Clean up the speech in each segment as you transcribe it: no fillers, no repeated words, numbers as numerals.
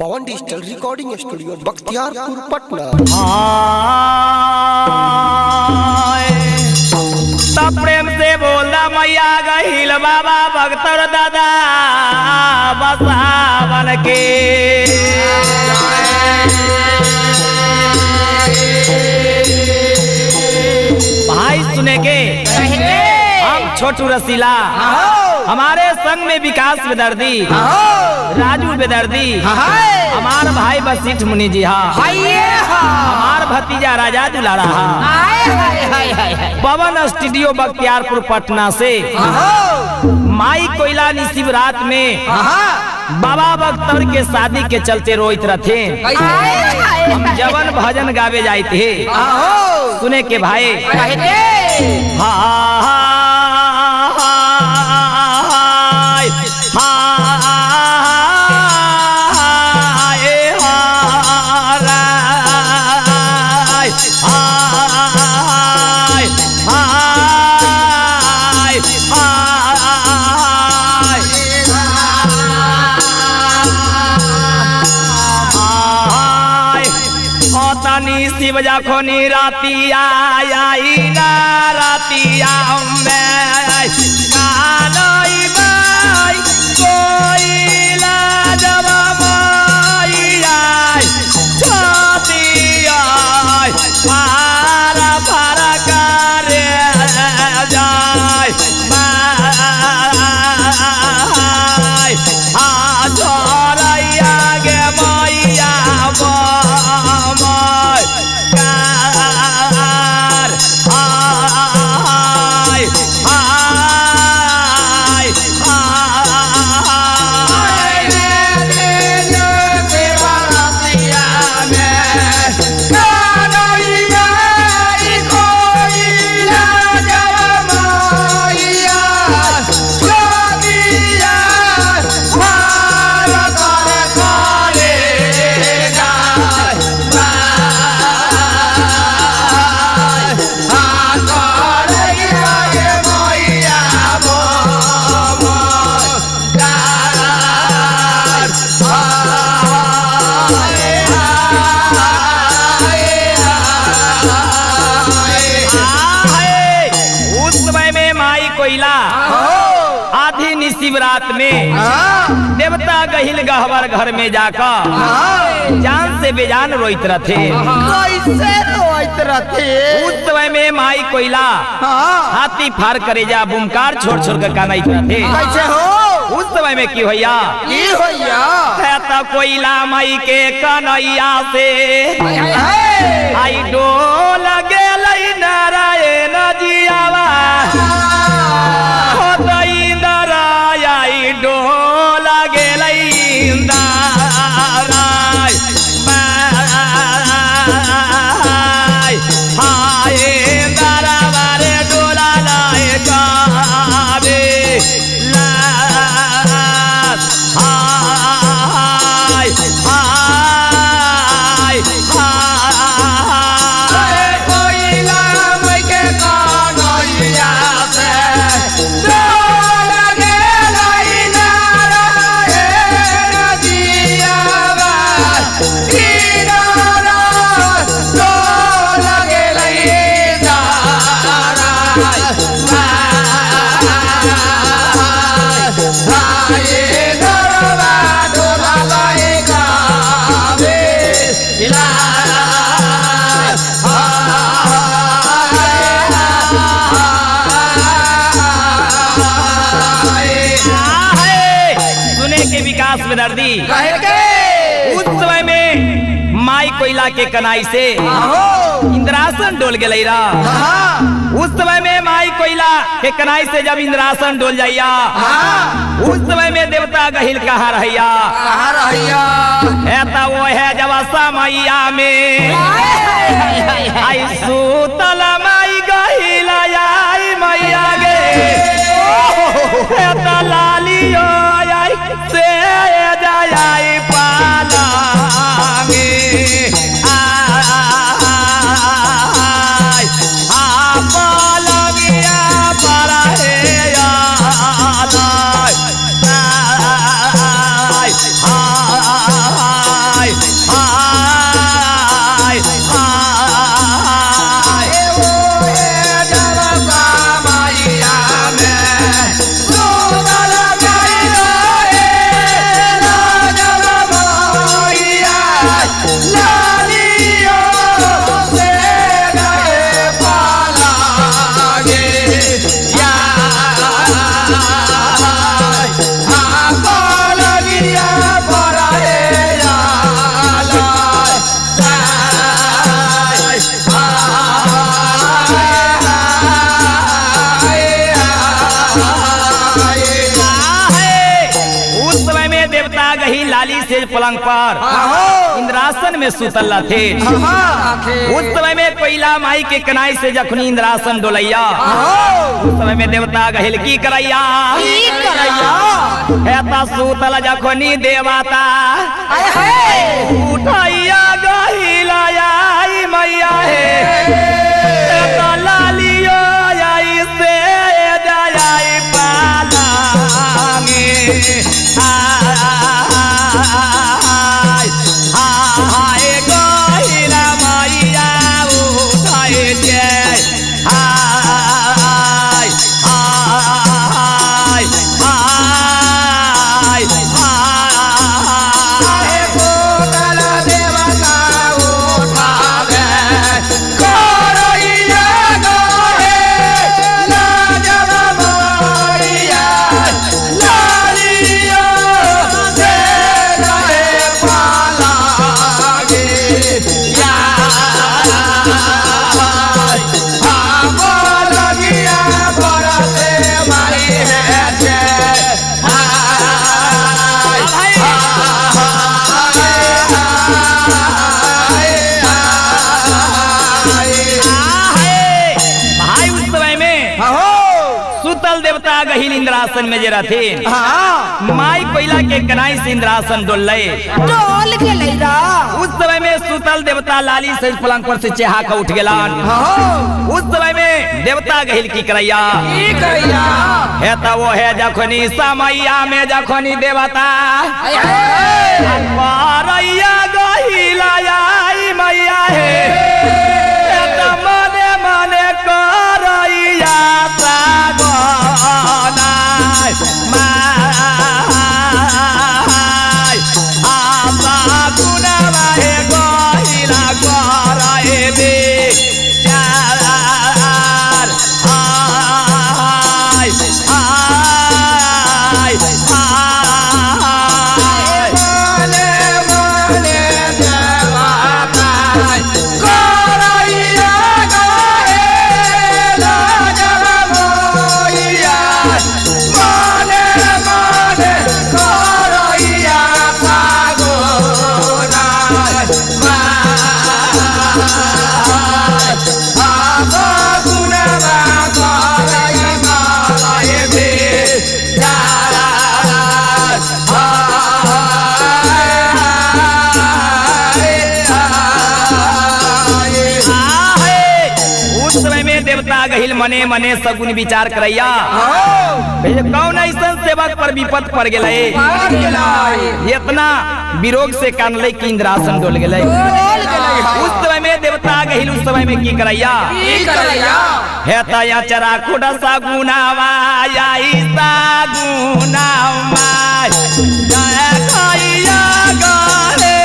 पवन digital recording studio Bakhtiyarpur Patna. सब प्रेम से बोला मैया गहिल बाबा भक्तर दादा बसावन के भाई सुने के हम छोटू रसीला हमारे संग में विकास बेदर्दी राजू बेदर्दी हमार भाई बसीठ मुनि जी हमार भतीजा राजा दुलारा पवन स्टूडियो बख्तियारपुर पटना से माई कोयला शिवरात में बाबा भक्तर के शादी के चलते रोइत रहे। हम जवन भजन गावे जाए थे सुने के भाई शिव जखनी रातिया आई ना रातिया कोयला जब पार पार करे जाय जोरैया गे मैया आधी शिवरात में देवता गहिल गहवर घर में जाकर जान से बेजान रोइत रथे। उस समय में माई कोयला हाथी फार करे जा बुमकार छोड़ छोड़ कर कानाई रथे। उस समय में की होया तो कोयला माई के कन्हैया से आई डोल गेल नारायण जियावा डोल गेल दरबारे डोला लाए गावे विकास में दर्दी उस समय में माई कोयला के कनाई से इंद्रासन डोल गई। उस समय में माई कोयला के कनाई से जब इंद्रासन डोल जाइया उस समय में देवता गहिल कहाँ रहिया है वो है जब समैया में आई सूतल माई गहिल आई मैया गे लालियो से जाई पाला पलंग पर इंद्रासन में सुतल थे। उस समय में कोयला माई के कनाई से जखनी इंद्रासन डोलैया, उस समय में देवता गहिल की करैया हेता सुतल जखनी देवता उठैया गहिला आई मैया हे लालियो आई से जाई पालांगे हाय गहिला मैया उठाए जय हाय हाय हाय हाय कोटल देवता उठावे करैया गहे लाजब मैया लालियो से गए पालागे या लगिया बरसे माई है जय भाई उस समय में सुतल देवता गहिल इंद्रासन में जे रहथे माई कोयला के कनाई से इंद्रासन डोल के लैरा। उस समय में सुतल देवता लाली से पलंग पर से चेहा का उठ गेलन। उस समय में देवता गहिल की करैया है तो वो है जखनी समैया में जखनी देवता करैया गहिला आई मैया हे मने मने करैया सागनाय माय आपा गुनावा हे गहिला कराए बे चार आय आय आय मने मने देवता करैया गहे लाजब मैया मने मने करैया सागनाय आपा गुनावा करैया कराए बे चार उस समय में देवता गहिल मने मने सगुन विचार करैया कौन ऐसा सेवक पर विपत पड़ गए इतना विरोग से कानले की इंद्रासन डोल गए। उस समय में देवता गहिल उस समय में की करैया हेता या चरा खुड़ा सागुनावा याई सागुनावा जय खैया गरे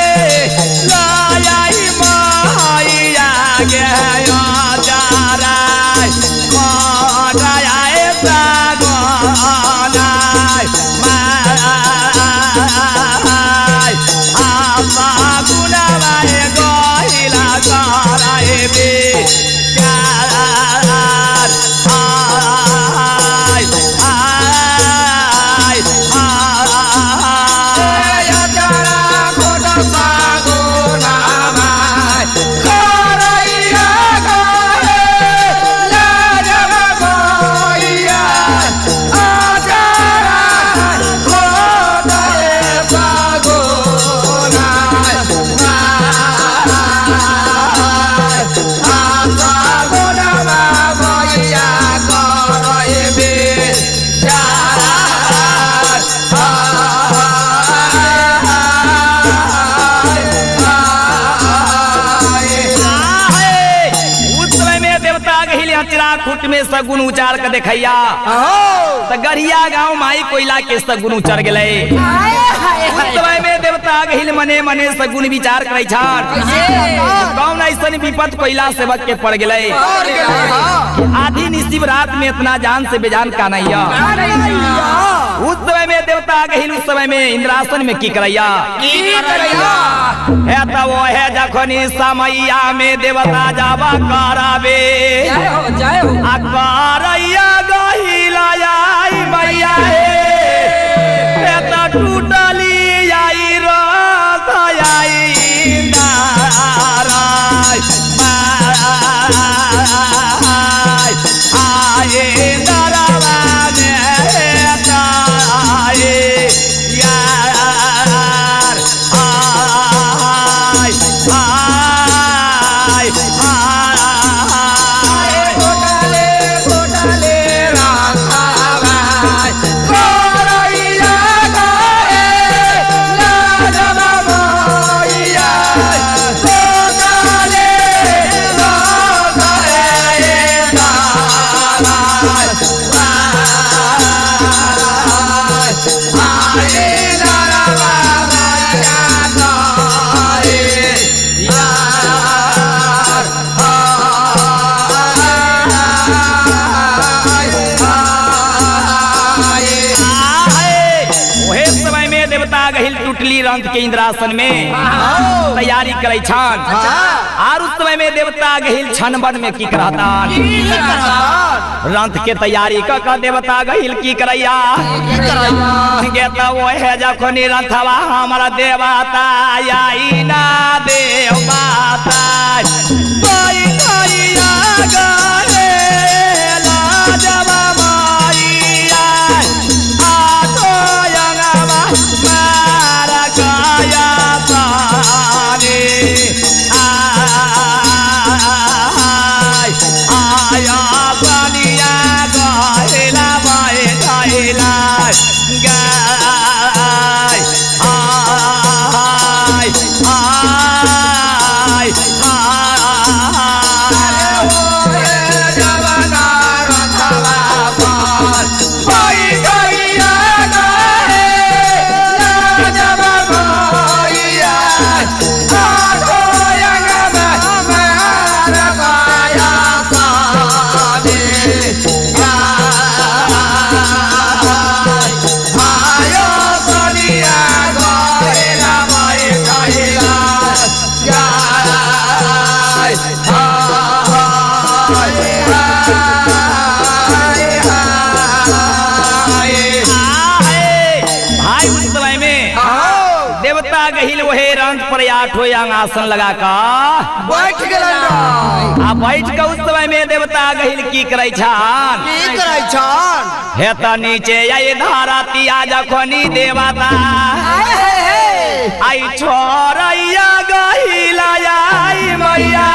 लायाई माया गया चारा कोराया सागुनाय माय आपा गुनावा गहिला कराए बे चार आय आय आय जरा खोट सागुनावा करैया गहे लाजब मैया आजरा खोट सागुनाय सागुनावा मैया कराए बे उस समय में देवता गहिल चिरा खुट में सगुन उचार के देखैया तो गढ़िया गांव माई कोयला के सगुन उचर गए। उस समय में देवता गहिल मने मने सगुन विचार करे छान कौन ऐसा विपत कोयला सेवक के पड़ गए। आधी निशिव रात में इतना जान से बेजान का नैया। उस समय में देवता गहिल उस समय में इंद्रासन में की करैया है तो वो है जखनी समैया में देवता जावा कराबे करैया गहिला आई मैया हे तो टूटली आई रो के इंद्रासन में तैयारी करे छन। और उस समय में देवता गहिल छन वन में की करता रंथ के तैयारी का देवता गहिल की करैया गेता वो है जखन रंथवा हमारा देवता आई ना देवता कोई कोइया गए लाजवा माइया आ तो यंगवा मारा गया ताने आया बनिया गैला बाए गैला गाय आय आय आठो आसन लगा का बैठ आ बैठ के उस समय में देवता गहिल की करे छन हे त नीचे आई धारा तिया जखनी देवता आई छोरैया गहिल आई मैया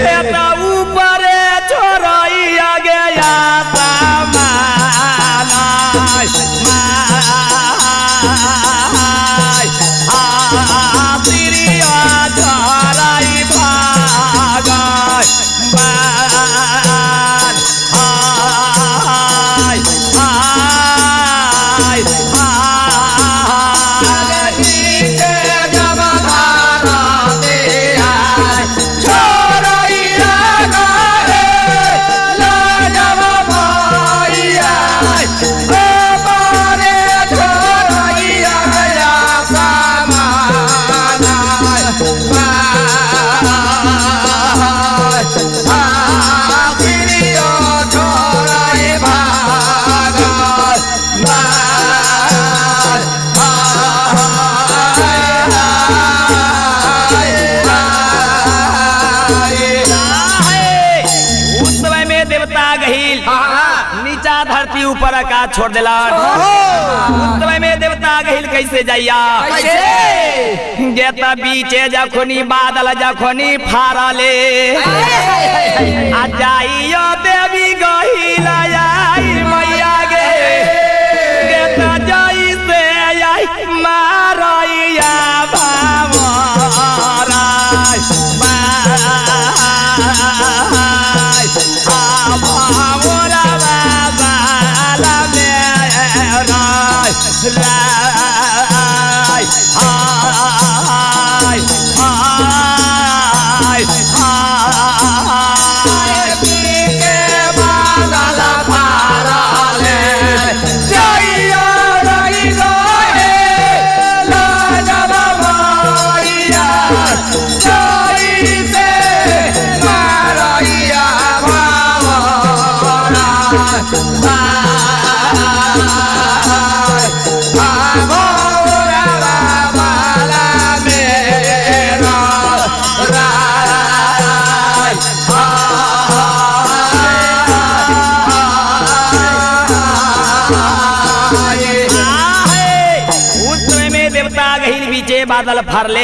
हे त ऊपर छोरैया गया ऊपर का छोड़ दिला उस समय में देवता गहिल कैसे जाइया गेता बीचे जखनी बादल जखनी फारले आ जाइयो देवी गहिल आई मैया गे गेता जाई से आई मारैया भावरा बादल फरले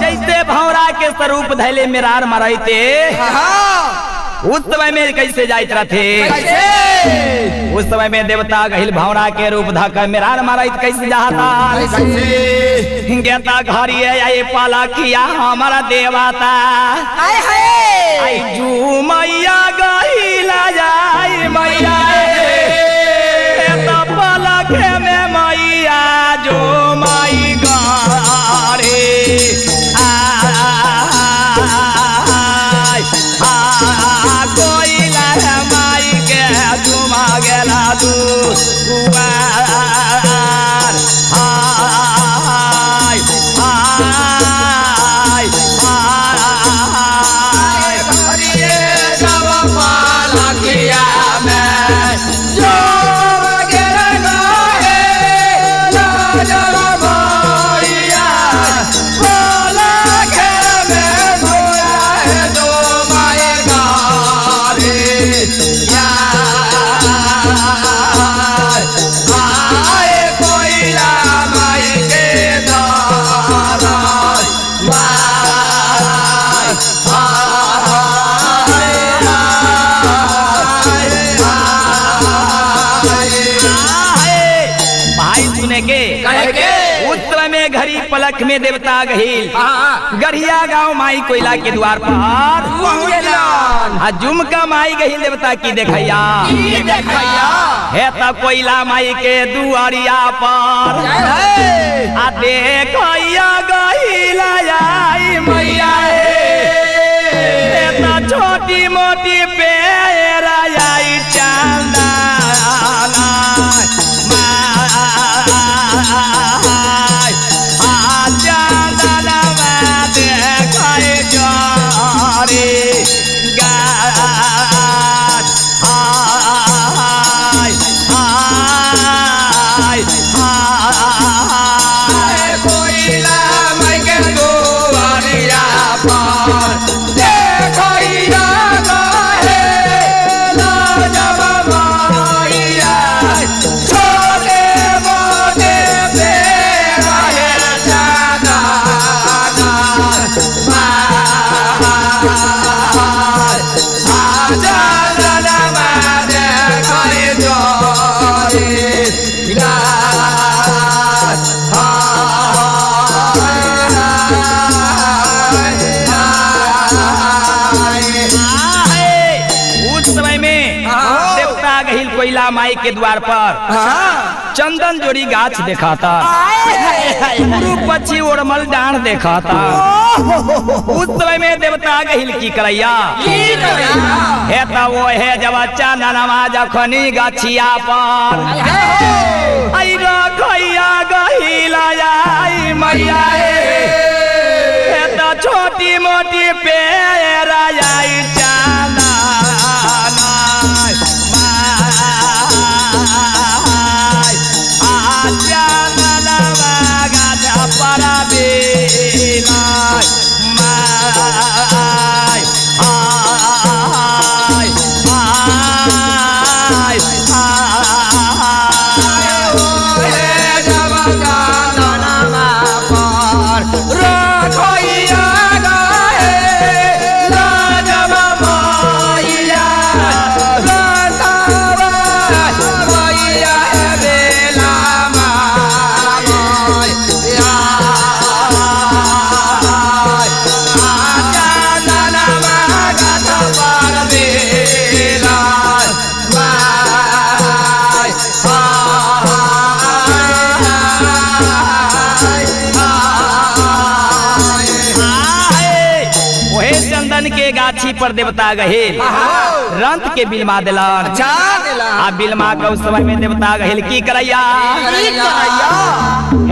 जैसे भौरा के स्वरूप धैले मेरार मराइते उस समय में कैसे जाइत रहे उस समय में देवता गहिल भौरा के रूप धक मेरार मारत कैसे जाता गेता घरी आई पाला किया हमारा देवता आई जू मैया गहिला जाई मैया पाला के में मैया जो माई गारे गेला तू कुआर उपलक्ष्य में देवता गहिल गढ़िया गांव माई कोयला के द्वार पर झुमका माई गहिल देवता की देखैया है तब कोयला माई के दुआरिया पर आ देखैया गहिला आई मैया छोटी मोटी पेरा आई चांदा कोयला माई के द्वार पर चंदन जोड़ी गाछ देखा था पक्षी ओरमल डांड देखा था उस समय में देवता गहिल की करैया है तो वो है जब चांदनमा जखनी गाछिया पर आई रखैया गहिला आई मैया है तो छोटी मोटी पेरा आई चांदना गाछी पर देवता गहिल रंत के बिलमा दिलन आ बिलमा के उस समय में देवता गहिल की करैया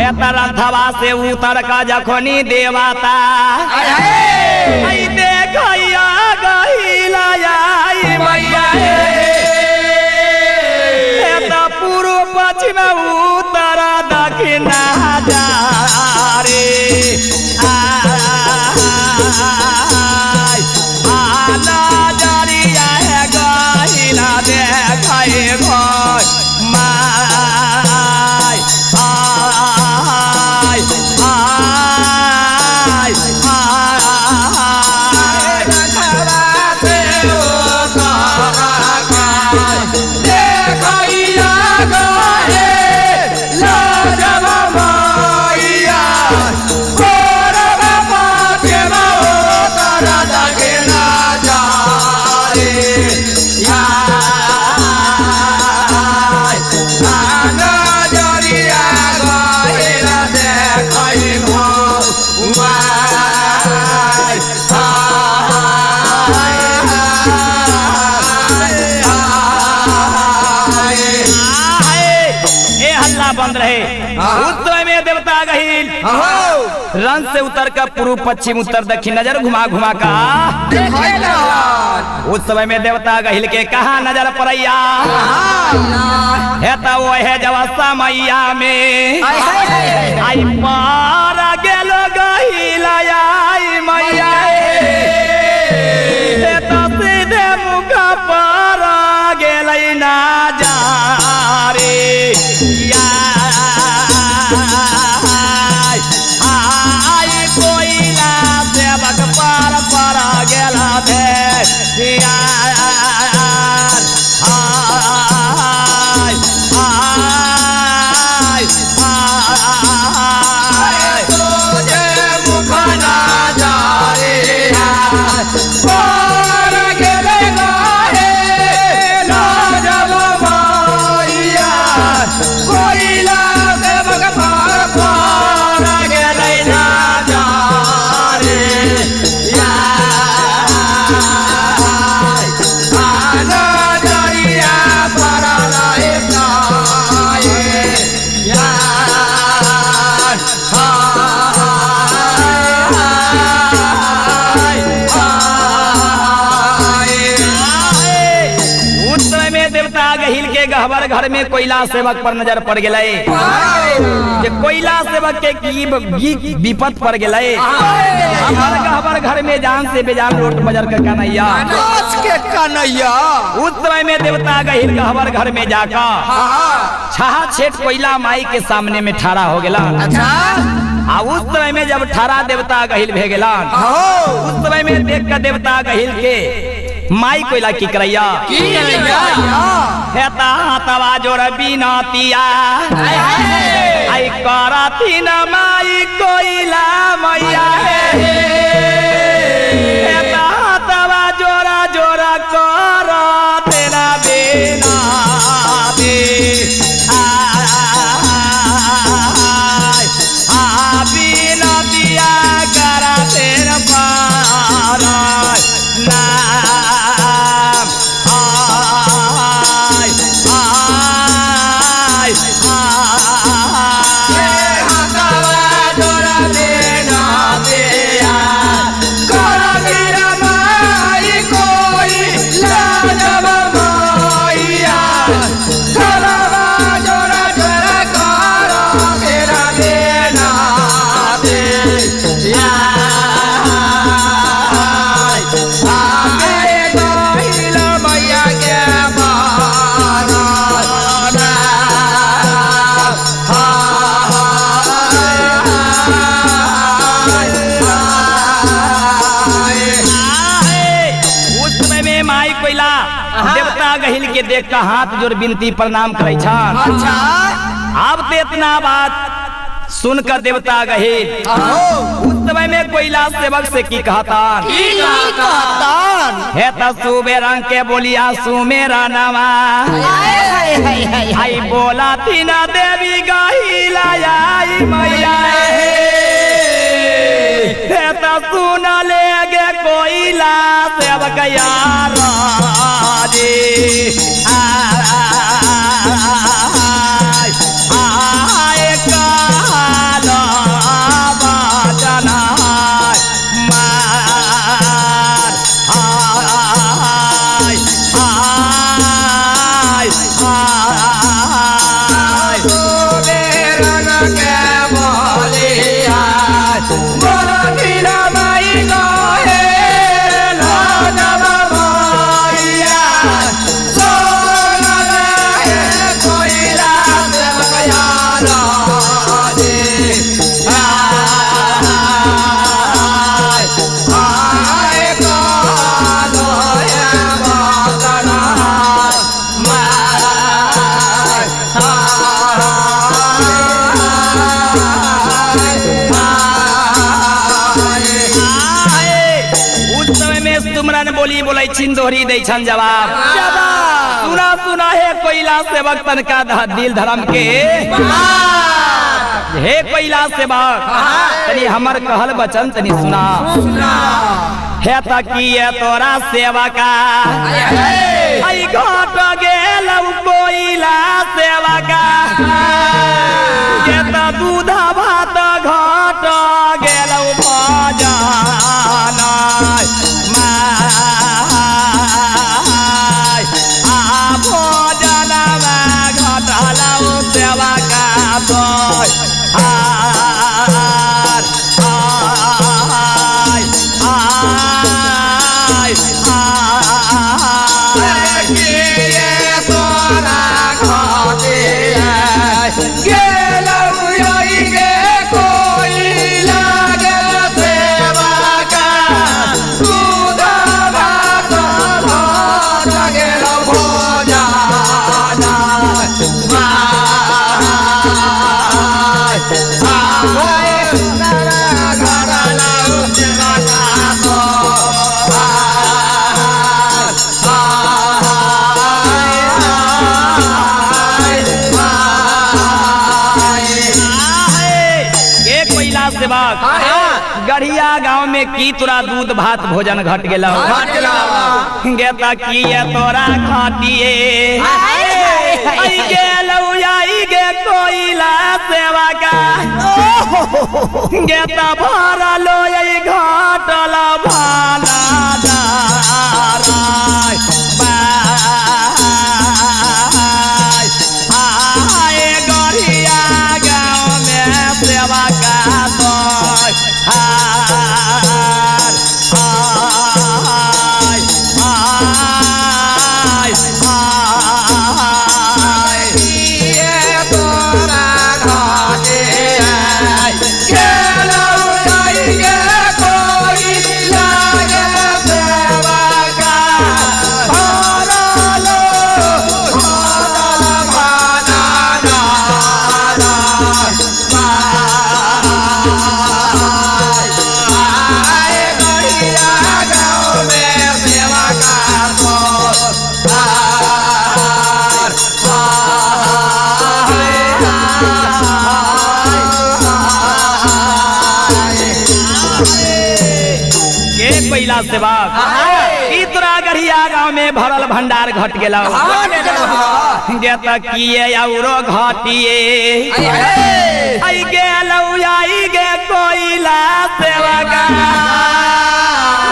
है तरंथवा से उतर का जखनी देवता आई देखैया गहिला आई मैया है त पूर्व पश्चिम उत्तर दक्षिण जा रे बंद रहे उस समय में देवता गहिल रंग से उतर कर पूर्व पश्चिम उत्तर दक्षिण नजर घुमा घुमा का उस समय में देवता गहिल के कहा नजर पड़ैया है तो वो है जवासा मैया में आई पार गेलो गहिल आई मैया तो सीधे मुख पर गेलै ना जा रे आई कोयला सेवक पार पर गेला गहवर घर में कोयला सेवक पर नजर पड़ गए। जे कोयला सेवक के की विपत पड़ गए। हमार गहवर घर में जान से बेजान रोट बजर के कन्हैया के कन्हैया उस समय में देवता गहिल गहवर घर में जाकर छहा छेट कोयला माई के सामने में ठाड़ा हो गया। आ उस समय में जब ठाड़ा देवता गहिल भे गेला, उस समय में देख कर देवता गहिल के माई कोयला की करैया हेता तवा जोर बिनतिया आई करती न माई कोयला मैया हेता तवा जोरा जोरा कर तेरा बिना दे बिनतिया करा तेरा पार के देख कर हाथ जोड़ विनती प्रणाम करे छान। अब तो इतना बात सुनकर देवता गहिल उस समय में कोयला सेवक से की कहतान है तो सुबेरंग के बोलिया सुमेरा नवा आई बोला थी ना देवी गहिला आई मैया है तो सुन लेगे कोयला सेवक यार दोहरी दे छन जवाब सुना सुना है कोयला सेवक तन का दिल धर्म के हे कोयला सेवक तनी हमर कहल बचन तनी सुना है तकिए तोरा सेवका आई घट गेल कोयला सेवका के त दूध भात घट गेल भजना गढ़िया गांव में की तोरा दूध भात भोजन घट गेला गे तकिए तोरा घाटिए आई गेल आई गे कोयला सेवका गे त भरलो आई घाटल भाला दाराय हाय हाय हाय हाय ये तोरा घाटे गेलो जाइए कोई लागे सेवा का भाला लो भाला भाना नारा आए गड़िया गाँव में सेवा का तो के पहिला से बात इतरा गढ़िया गांव में भरल भंडार घट गेला गे त किए औरो घटिए आई गेलौ आई गे कोइला सेवा का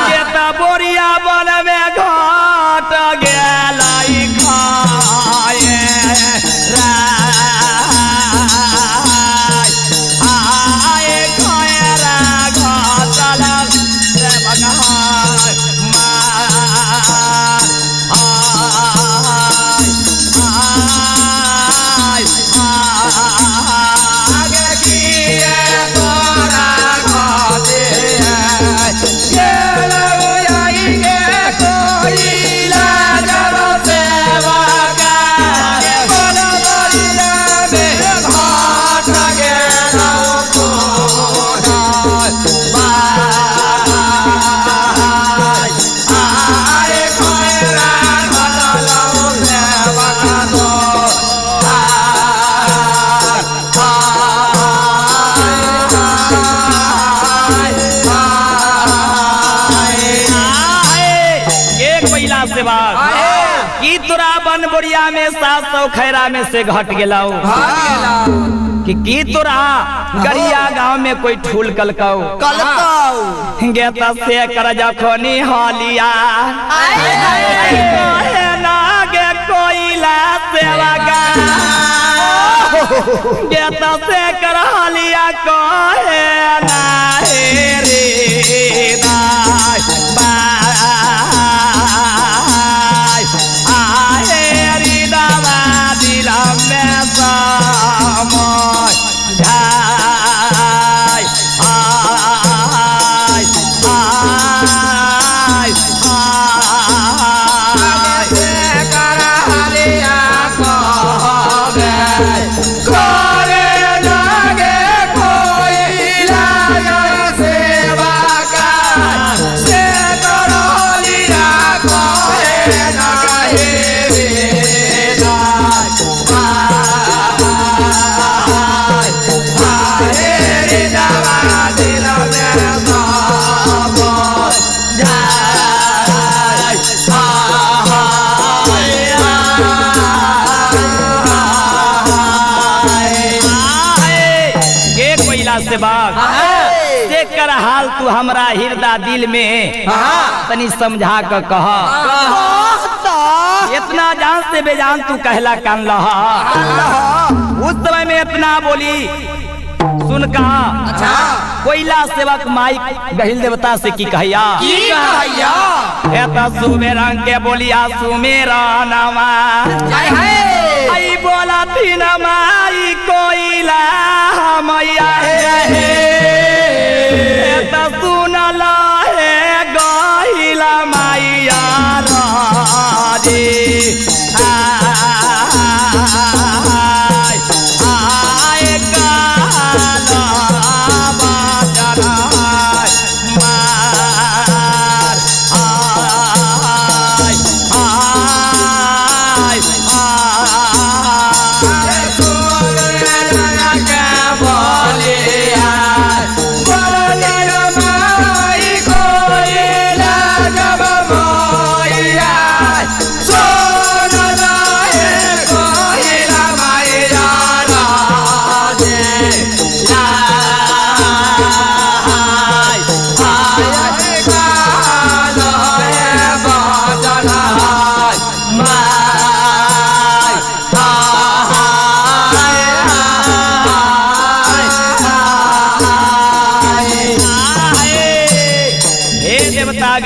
गे त बोरिया बन में घट गेलाई खाए आए खाए रा घटल सेवा का आगे किए तोरा घाटे गेलो जाइए कोई लागब सेवा का बोल बोलिया में घाट गेलो आए खैरा घटलो सेवा का तो एक महिला से बात की तोरा बन बोरिया में 700 खैरा में से घट गेला कि तोरा गढ़िया गांव में कोई ठूल कलकाऊ गे त से कर जखनी हालिया कहे ना गे कोइला सेवा का गे त से कर हालिया कहे ना हे रे दाई बाई आए रे दावा दिला में समय झाई आय आय आय करहलिया कहबे करे लागे कोई लागे सेवा का से करहलिया कहे नाही रे रे दवा दिल में एक महिला से बात देख कर हाल तू हमरा हृदय दिल में तनी समझा कर कहा इतना जान से बेजान तू कहला कान लहा उस समय में इतना बोली सुन कहा कोयला सेवक माई गहिल देवता से की कहिया ए त सुमेरन के बोलिया सुमेरा नामा आई बोला थी न माई कोयला मैया हे त सुनला हे गहिला मैया राजे आए काला बाजना मार आय आय So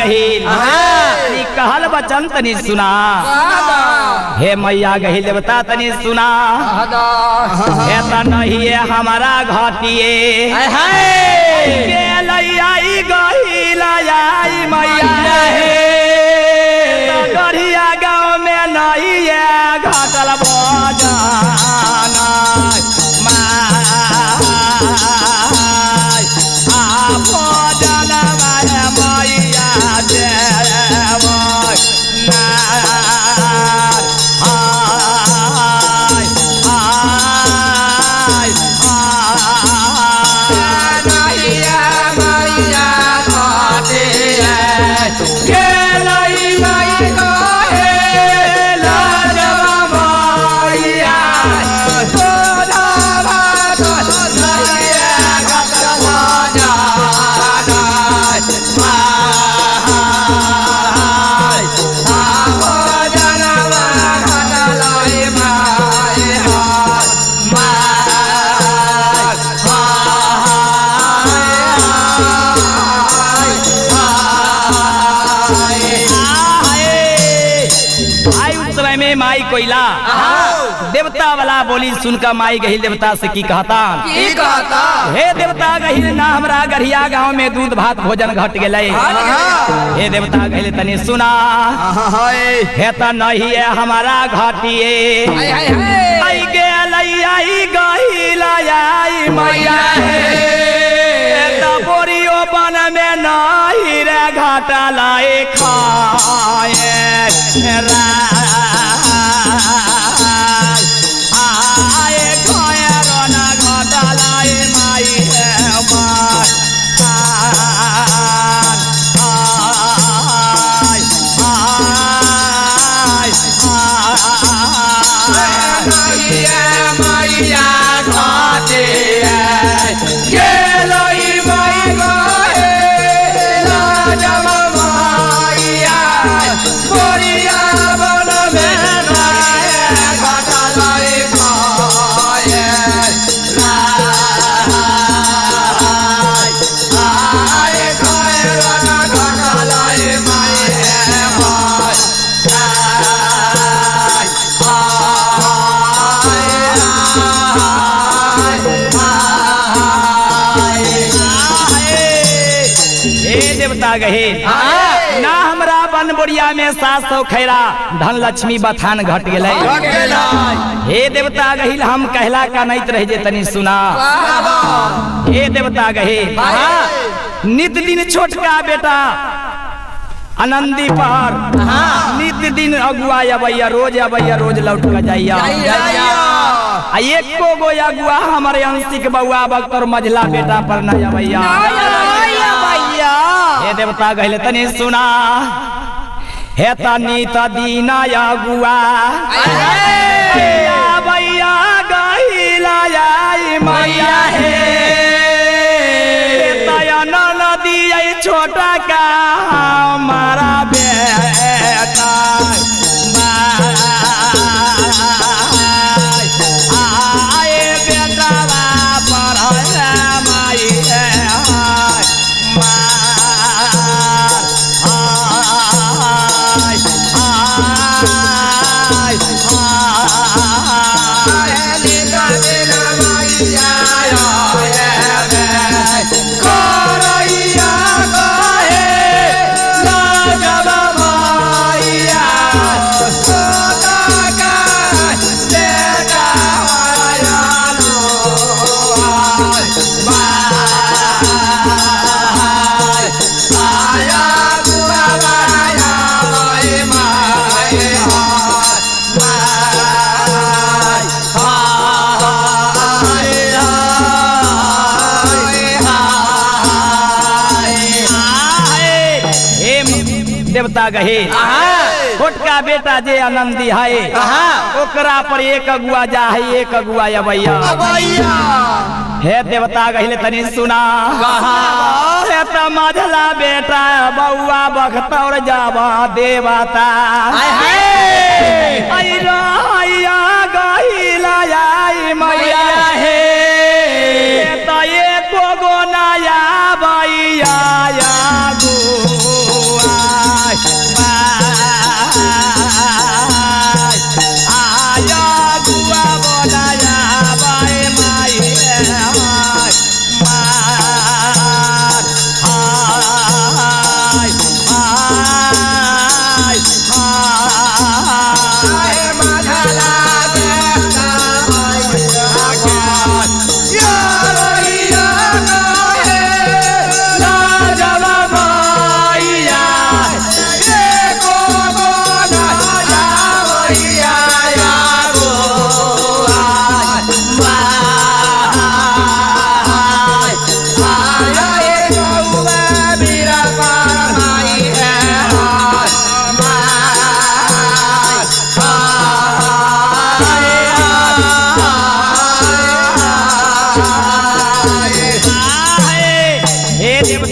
गहिल तनी कहल बचन तनी सुना हे मैया गहिल देवता तनी सुना हे त नहीं है हमारा घाटिए आई गहिल आई मैया हे गढ़िया गाँव में नहीं है घाटल भजन माई कोयला देवता वाला बोली सुनकर माई गहिल देवता से की कहता हे देवता गहिल ना हमरा गढ़िया गाँव में दूध भात भोजन घट गए हे देवता गहिल तनी सुना हे त नहीं है हमारा घाटिए आई गेल आई गहिल आई मैया बोरियो बन में नहीं रे घाटा लाए खाए गहे ना हमरा बन बोरिया में 700 खैरा धन लक्ष्मी बथान घट गेलै हे देवता गहिल हम कहला का नहीं रह जे तनी सुना हे देवता गहे नित दिन छोटका बेटा आनंदी पर नित दिन अगुआ अबैया रोज लौट के जाइया एको गो अगुआ हमारे अंशिक बउआ बक्तर मझला बेटा पर न अबैया हे देवता गहिले तनी सुना हे तनी त दीना अगुआ भैया गहिला आई मैया हे तयन नदी छोटा का हमारा बेटा देवता गहे छोटका बेटा जे आनंदी है ओकरा पर एक अगुआ जा है एक अगुआ अबैया हे देवता गहिले तनी सुना हे त मझला बेटा बउआ बखतौर जावा देवता आई रहिया गहिला आई मैया हे त एको गो नया भैया गो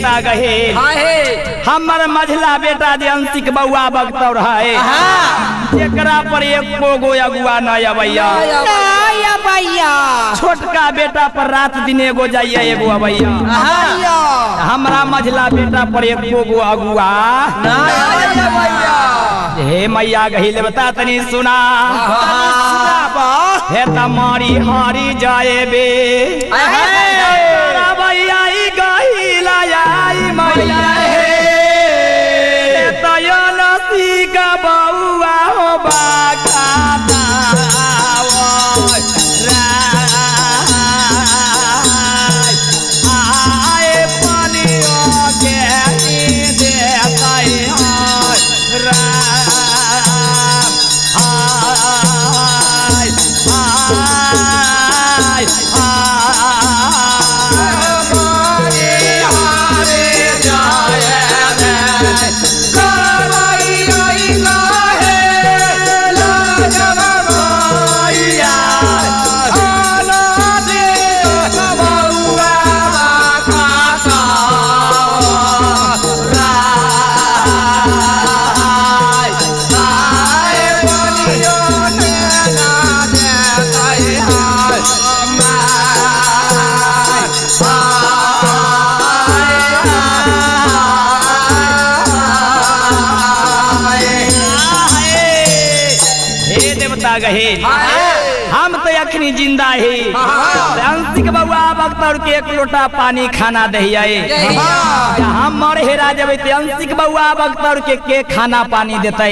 देवता गहे हमर मझला बेटा जे अंशिक बउआ बगतौर है एकरा पर एको गो अगुआ न अबैया छोटका बेटा पर रात दिन एगो जाइए एगो अबैया हमरा मझला बेटा पर एको गो अगुआ हे मैया गहिल बता तनी सुना हे तमारी हारी जाए बे भैया गहिला आई मैया हे तयो नसी का बउआ हो बाखाता आए पानियों के दे गहे हम तो अखनी जिंदा है अंशिक बउआ बगतौर के एक लोटा पानी खाना दहियाए हम मर हेरा जब अंशिक बउआ बगतौर के खाना पानी देता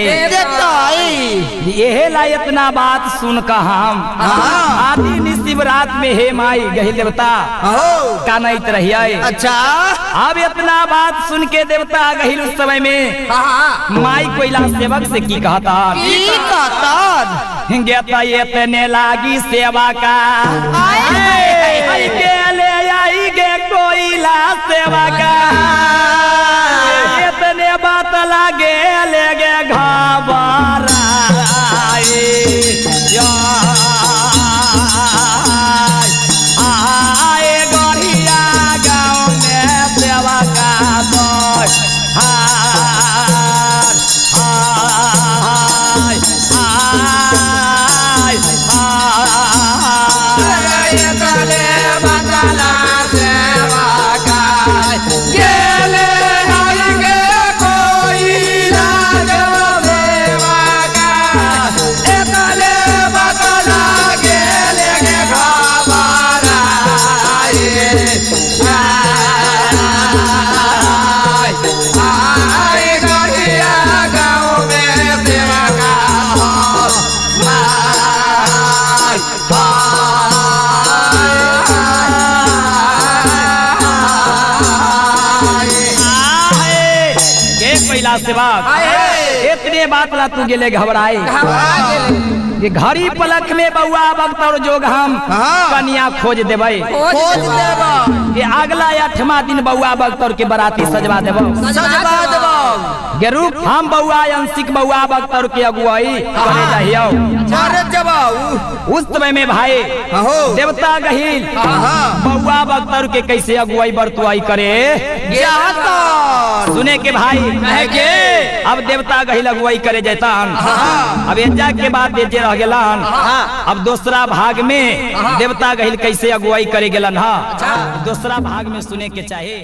यही ला इतना बात सुन का हम आदि निशिवरात में हे माई गही देवता कानैत रहिए। अच्छा अब इतना बात सुन के देवता गहिल उस समय में माई कोयला सेवक से की कहता गेता इतने लागी सेवा का के ले आई गे कोयला सेवा का इतने बात लागे ले गे घबराए आए गढ़िया गाँव में सेवा का इतने बात ला तू गेले घबराए ये घड़ी पलक में बउआ बगतौर जोग हम कन्या खोज देबै ये अगला 8वां दिन बउआ बगतौर के बराती सजवा देबो ये रूप हम बउआ अंशिक बउआ बगतौर के अगुवाई करे जाहियो उस समय में भाई देवता गहिल बउआ बगतौर के कैसे अगुवाई बरतुआई करे सुने के भाई अब देवता गहिल अगुवाई करे जैतान अब एजा के बाद रह गेलन अब दूसरा भाग में देवता गहिल कैसे अगुवाई करे गेलन दूसरा भाग में सुने के चाहे।